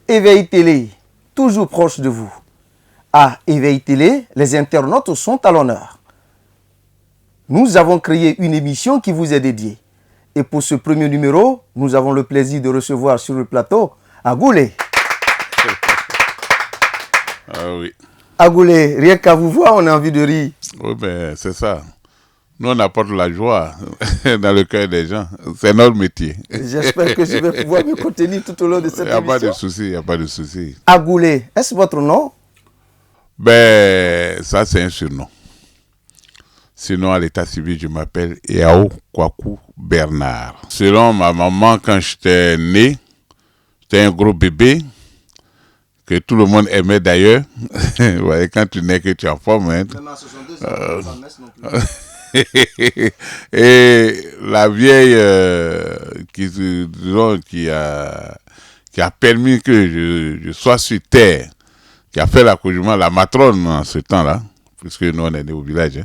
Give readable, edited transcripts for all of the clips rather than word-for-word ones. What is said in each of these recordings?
Éveil Télé, toujours proche de vous. À Éveil Télé, les internautes sont à l'honneur. Nous avons créé une émission qui vous est dédiée. Et pour ce premier numéro, nous avons le plaisir de recevoir sur le plateau Agoulé. Ah oui. Agoulé, rien qu'à vous voir, on a envie de rire. Oui, ben c'est ça. Nous, on apporte la joie dans le cœur des gens. C'est notre métier. J'espère que je vais pouvoir me contenir tout au long de cette émission. Il n'y a pas de souci, il n'y a pas de souci. Agoulé, est-ce votre nom? Ben, ça, c'est un surnom. Sinon, à l'état civil, je m'appelle Yao Kwaku Bernard. Selon ma maman, quand j'étais né, j'étais un gros bébé que tout le monde aimait d'ailleurs. Ouais, quand tu nais, que tu es en forme. Hein. Et la vieille qui a permis que je sois sur terre, qui a fait l'accouchement, la matrone en ce temps-là, puisque nous on est né au village, hein,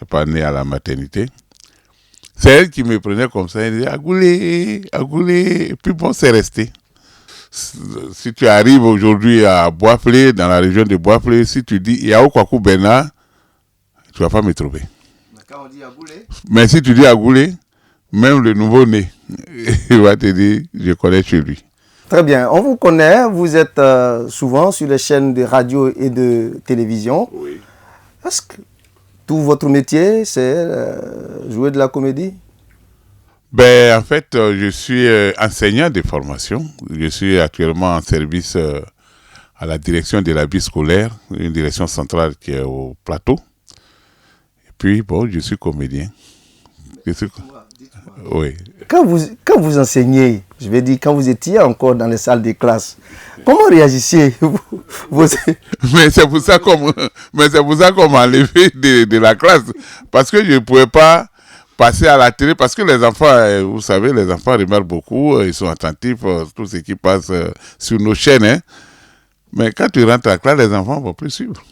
on n'est pas né à la maternité. C'est elle qui me prenait comme ça, elle disait Agoulé, Agoulé, et puis bon, c'est resté. Si tu arrives aujourd'hui à Bois-Flé, dans la région de Bois-Flé, si tu dis Yao Kwaku Bernard, tu ne vas pas me trouver. Quand on dit Agoulé. Mais si tu dis Agoulé, même le nouveau-né, il va te dire, je connais chez lui. Très bien, on vous connaît, vous êtes souvent sur les chaînes de radio et de télévision. Oui. Est-ce que tout votre métier, c'est jouer de la comédie? Ben, en fait, je suis enseignant de formation. Je suis actuellement en service à la direction de la vie scolaire, une direction centrale qui est au plateau. Et puis, bon, je suis comédien. Oui. Quand vous enseignez, je vais dire, quand vous étiez encore dans les salles de classe, comment réagissiez-vous? Mais c'est pour ça qu'on m'a enlevé de la classe. Parce que je ne pouvais pas passer à la télé. Parce que les enfants, vous savez, les enfants remarquent beaucoup. Ils sont attentifs, tout ce qui passe sur nos chaînes. Hein. Mais quand tu rentres à classe, les enfants ne vont plus suivre.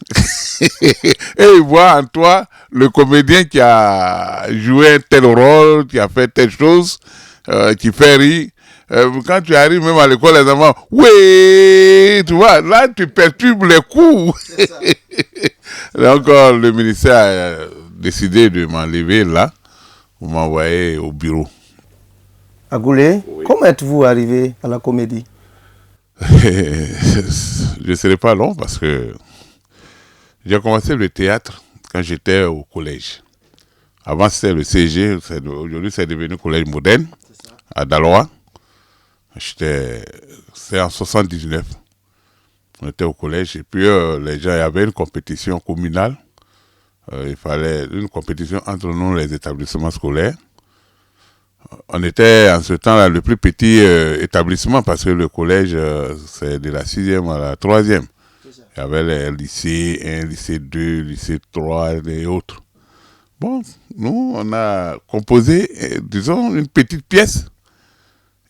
Et ils voient en toi le comédien qui a joué un tel rôle, qui a fait telle chose, qui fait rire. Quand tu arrives même à l'école, les enfants, oui, tu vois, là tu perturbes les coups. Donc le ministère a décidé de m'enlever là, pour m'envoyer au bureau. Agoulé, oui. Comment êtes-vous arrivé à la comédie? Je ne serai pas long parce que j'ai commencé le théâtre quand j'étais au collège. Avant c'était le CG, aujourd'hui c'est devenu collège moderne à Daloa. C'est en 79. On était au collège et puis les gens, il y avait une compétition communale. Il fallait une compétition entre nous, les établissements scolaires. On était en ce temps-là le plus petit établissement parce que le collège, c'est de la 6e à la 3e. Il y avait les lycées 1, lycée 2, lycée 3 et autres. Bon, nous, on a composé, disons, une petite pièce.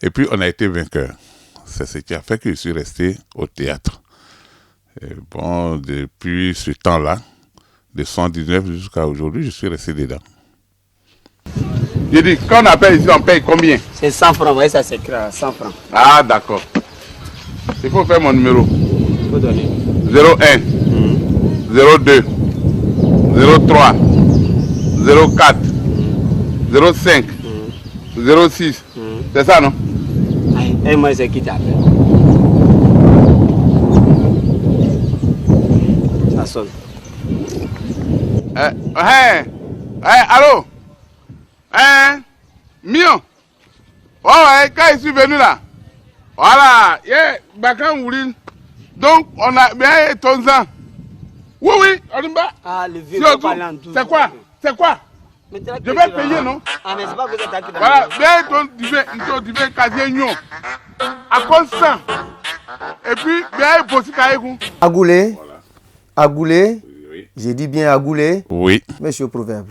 Et puis, on a été vainqueurs. C'est ce qui a fait que je suis resté au théâtre. Et bon, depuis ce temps-là, de 119 jusqu'à aujourd'hui, je suis resté dedans. J'ai dit, quand on appelle ici, on paye combien? C'est 100 francs, oui, ça s'écrit à 100 francs. Ah, d'accord. Il faut faire mon numéro. Il faut donner. 01, 02, 03, 04, 05, 06. C'est ça, non? Et moi, c'est qui t'appelle? Ça sonne. Allô? Mion? Ouais, quand je suis venu là. Voilà, Bakan Wouline. Donc, on a bien ton sang. Oui, on y va. Ah, le vieux parlant. C'est quoi? C'est quoi? Je vais payer, non? Ah, mais c'est pas que vous êtes acquis. Voilà, bien ton divin casier nyon. À cause ça. Et puis, bien, il faut aussi Agoulé. Agoulé. Oui. J'ai dit bien Agoulé. Oui. Monsieur Proverbe.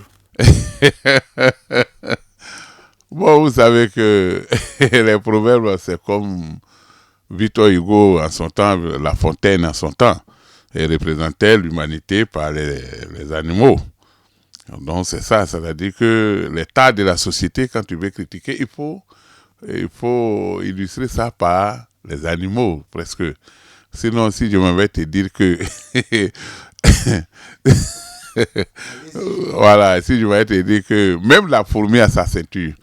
Bon, vous savez que les proverbes, c'est comme Victor Hugo en son temps, La Fontaine en son temps. Il représentait l'humanité par les animaux. Donc c'est ça, c'est-à-dire que l'état de la société, quand tu veux critiquer, il faut illustrer ça par les animaux, presque. Sinon, si je m'en vais te dire que... Voilà, si je vais te dire que même la fourmi a sa ceinture.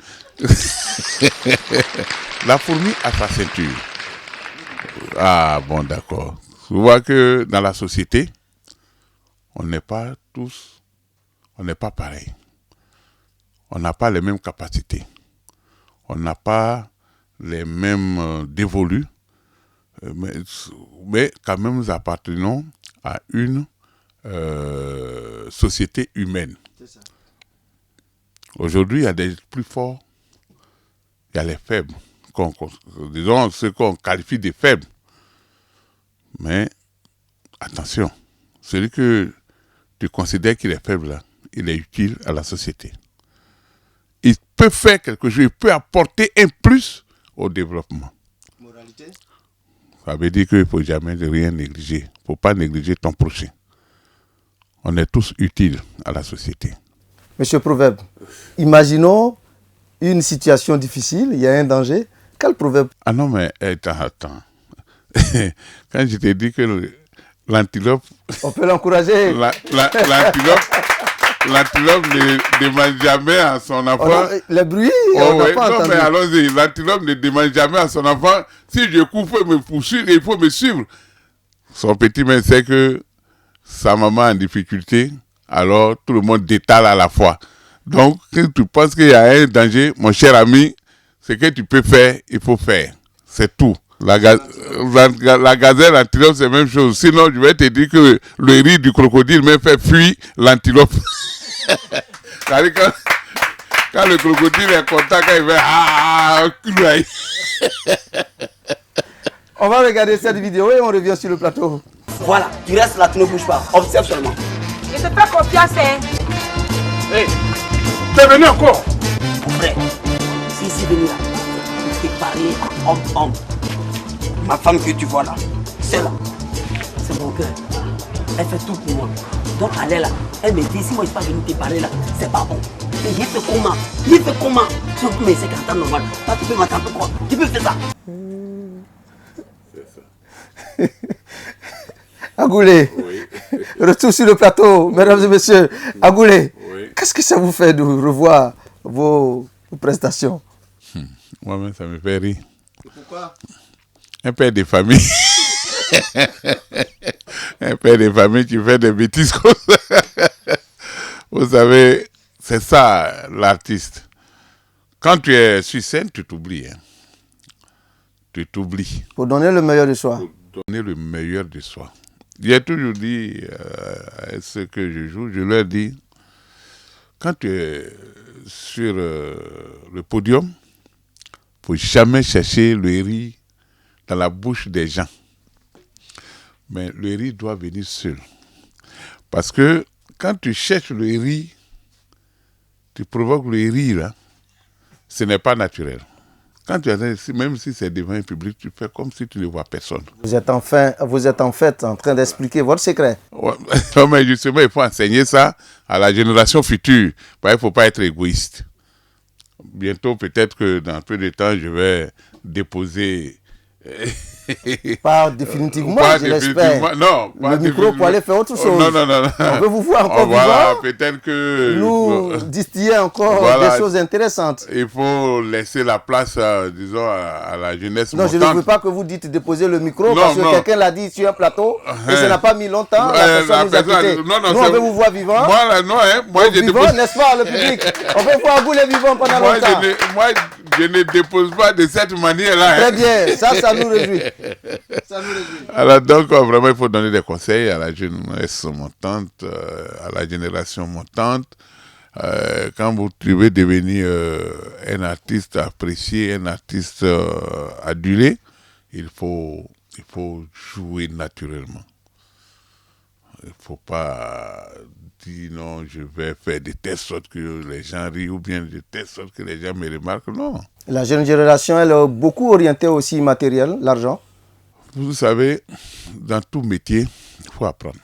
La fourmi a sa ceinture. Ah bon, d'accord. Tu vois que dans la société, on n'est pas pareils. On n'a pas les mêmes capacités. On n'a pas les mêmes dévolus. Mais quand même, nous appartenons à une société humaine. C'est ça. Aujourd'hui, il y a des plus forts, il y a les faibles, disons ceux qu'on qualifie de faibles. Mais attention, celui que tu considères qu'il est faible, là, il est utile à la société. Il peut faire quelque chose, il peut apporter un plus au développement. Moralité. Ça veut dire qu'il ne faut jamais rien négliger. Il ne faut pas négliger ton prochain. On est tous utiles à la société. Monsieur Proverbe, imaginons une situation difficile, il y a un danger. Quel proverbe? Ah non, mais attends. Quand je t'ai dit que l'antilope... On peut l'encourager. L'antilope ne demande jamais à son enfant... Les bruits, on n'a pas entendu. Non, mais allons-y. L'antilope ne demande jamais à son enfant, si je cours, il faut me poursuivre, il faut me suivre. Son petit main sait que sa maman est en difficulté, alors tout le monde détale à la fois. Donc, si tu penses qu'il y a un danger, mon cher ami, ce que tu peux faire, il faut faire. C'est tout. La gazelle, l'antilope, c'est la même chose. Sinon, je vais te dire que le riz du crocodile me fait fuir l'antilope. Quand le crocodile est content, quand il fait On va regarder cette vidéo et on revient sur le plateau. Voilà, tu restes là, tu ne bouges pas. Observe seulement. Je te fais confiance, hein. Hey, T'es venu encore? mon frère, si ici venu là, je t'ai parlé à homme. Ma femme que tu vois là, c'est là. C'est mon cœur. Elle fait tout pour moi. Donc elle est là. Elle me dit, si moi je ne suis pas venu te parler là, c'est pas bon. Mais il fait comment? Si on peut me laisser qu'en temps normal, toi tu peux m'attendre quoi? Tu peux faire ça. Agoulé, Oui. retour sur le plateau, mesdames et messieurs. Agoulé, Oui. qu'est-ce que ça vous fait de revoir vos prestations? Moi-même, ça me fait rire. Pourquoi? Un père de famille. Un père de famille qui fait des bêtises comme ça. Vous savez, c'est ça l'artiste. Quand tu es sur scène, tu t'oublies. Hein. Tu t'oublies. Pour donner le meilleur de soi. Pour donner le meilleur de soi. J'ai toujours dit à ceux que je joue, je leur dis, quand tu es sur le podium, il ne faut jamais chercher le riz dans la bouche des gens. Mais le riz doit venir seul. Parce que quand tu cherches le riz, tu provoques le riz, là, ce n'est pas naturel. Quand tu es, même si c'est devant un public, tu fais comme si tu ne vois personne. Vous êtes en fait en train d'expliquer votre secret. Ouais, mais justement, il faut enseigner ça à la génération future. Il ne faut pas être égoïste. Bientôt, peut-être que dans peu de temps, je vais déposer... Pas définitivement, Pas je l'espère. Non, pas le micro pour aller faire autre chose. Non. On veut vous voir encore voilà, vivant. peut-être que... Nous distiller encore Voilà. des choses intéressantes. Il faut laisser la place, disons, à la jeunesse Non, montante. je ne veux pas que vous dites déposer le micro Non, parce que non. quelqu'un l'a dit sur un plateau et ça n'a pas mis longtemps. La personne nous a quittés. Nous, on veut vous voir vivant. Moi, là, non, hein, moi, je Vivant, dépose... n'est-ce pas, le public? On veut voir vous les vivants pendant Moi, longtemps. je ne dépose pas de cette manière-là. Très Hein. bien, ça nous réjouit. Ça nous réjouit. Alors donc, vraiment, il faut donner des conseils à la jeunesse montante, à la génération montante. Quand vous devez devenir un artiste apprécié, un artiste adulé, il faut jouer naturellement. Il ne faut pas dire non, je vais faire de telle sorte que les gens rient ou bien de telle sorte que les gens me remarquent. Non. La jeune génération, elle est beaucoup orientée aussi matériel, l'argent. Vous savez, dans tout métier, il faut apprendre.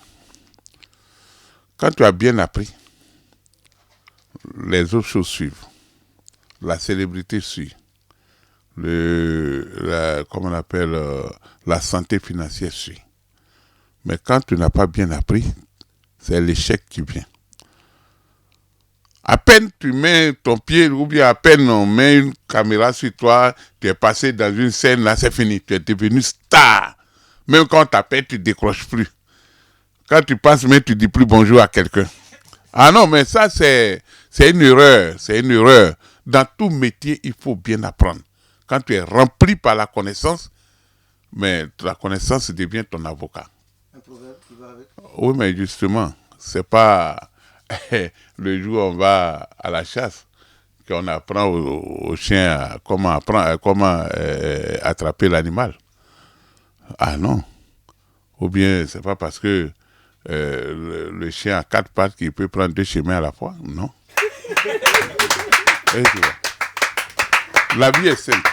Quand tu as bien appris, les autres choses suivent. La célébrité suit. Comment on appelle, la santé financière suit. Mais quand tu n'as pas bien appris, c'est l'échec qui vient. À peine tu mets ton pied, ou bien à peine on met une caméra sur toi, tu es passé dans une scène, là c'est fini, tu es devenu star. Même quand on t'appelle, tu ne décroches plus. Quand tu passes, mais tu ne dis plus bonjour à quelqu'un. Ah non, mais ça c'est une erreur, c'est une erreur. Dans tout métier, il faut bien apprendre. Quand tu es rempli par la connaissance, mais la connaissance devient ton avocat. Un proverbe qui va avec. Oui, mais justement, c'est pas le jour où on va à la chasse qu'on apprend au chien comment attraper l'animal. Ah non. Ou bien c'est pas parce que le chien a 4 pattes qu'il peut prendre 2 chemins à la fois. Non. Et tu vois. La vie est simple.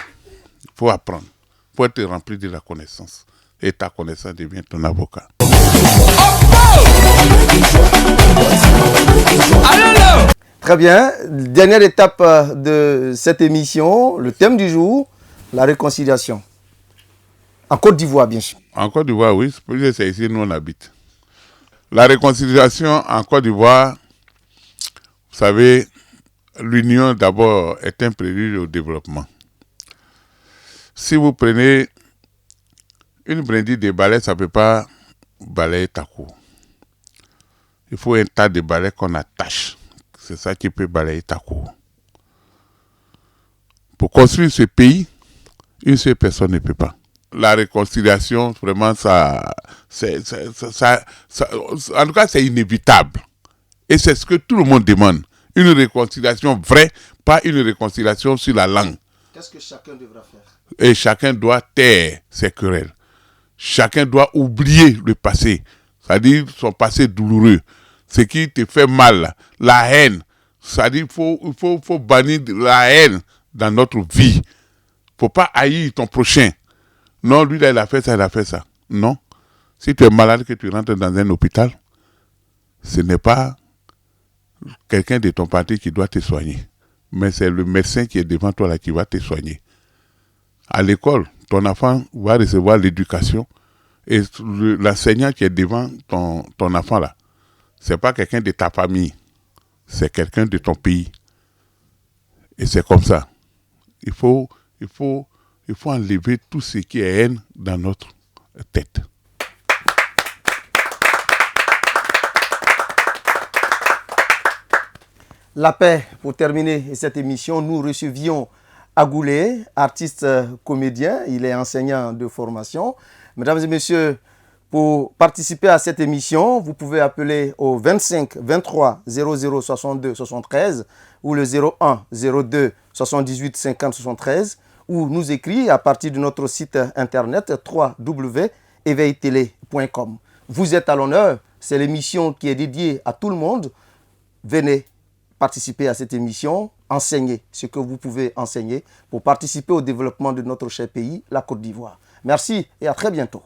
Il faut apprendre. Il faut être rempli de la connaissance. Et ta connaissance devient ton avocat. Très bien. Dernière étape de cette émission, le thème du jour, la réconciliation. En Côte d'Ivoire, bien sûr. En Côte d'Ivoire, oui, c'est ici nous on habite. La réconciliation en Côte d'Ivoire, vous savez, l'union d'abord est un prélude au développement. Si vous prenez une brindille de balai, ça ne peut pas balayer ta cour. Il faut un tas de balais qu'on attache. C'est ça qui peut balayer ta cour. Pour construire ce pays, une seule personne ne peut pas. La réconciliation, vraiment, en tout cas, c'est inévitable. Et c'est ce que tout le monde demande. Une réconciliation vraie, pas une réconciliation sur la langue. Qu'est-ce que chacun devra faire? Et chacun doit taire ses querelles. Chacun doit oublier le passé, c'est-à-dire son passé douloureux, ce qui te fait mal, la haine. C'est-à-dire qu'il faut bannir la haine dans notre vie. Il ne faut pas haïr ton prochain. Non, lui, là, il a fait ça, il a fait ça. Non. Si tu es malade, que tu rentres dans un hôpital, ce n'est pas quelqu'un de ton parti qui doit te soigner. Mais c'est le médecin qui est devant toi là qui va te soigner. À l'école, ton enfant va recevoir l'éducation et l'enseignant qui est devant ton enfant là, ce n'est pas quelqu'un de ta famille, c'est quelqu'un de ton pays. Et c'est comme ça. Il faut enlever tout ce qui est haine dans notre tête. La paix, pour terminer cette émission, nous recevions Agoulé, artiste comédien, il est enseignant de formation. Mesdames et messieurs, pour participer à cette émission, vous pouvez appeler au 25 23 00 62 73 ou le 01 02 78 50 73 ou nous écrire à partir de notre site internet www.eveiltele.com. Vous êtes à l'honneur, c'est l'émission qui est dédiée à tout le monde. Venez participer à cette émission, enseigner ce que vous pouvez enseigner pour participer au développement de notre cher pays, la Côte d'Ivoire. Merci et à très bientôt.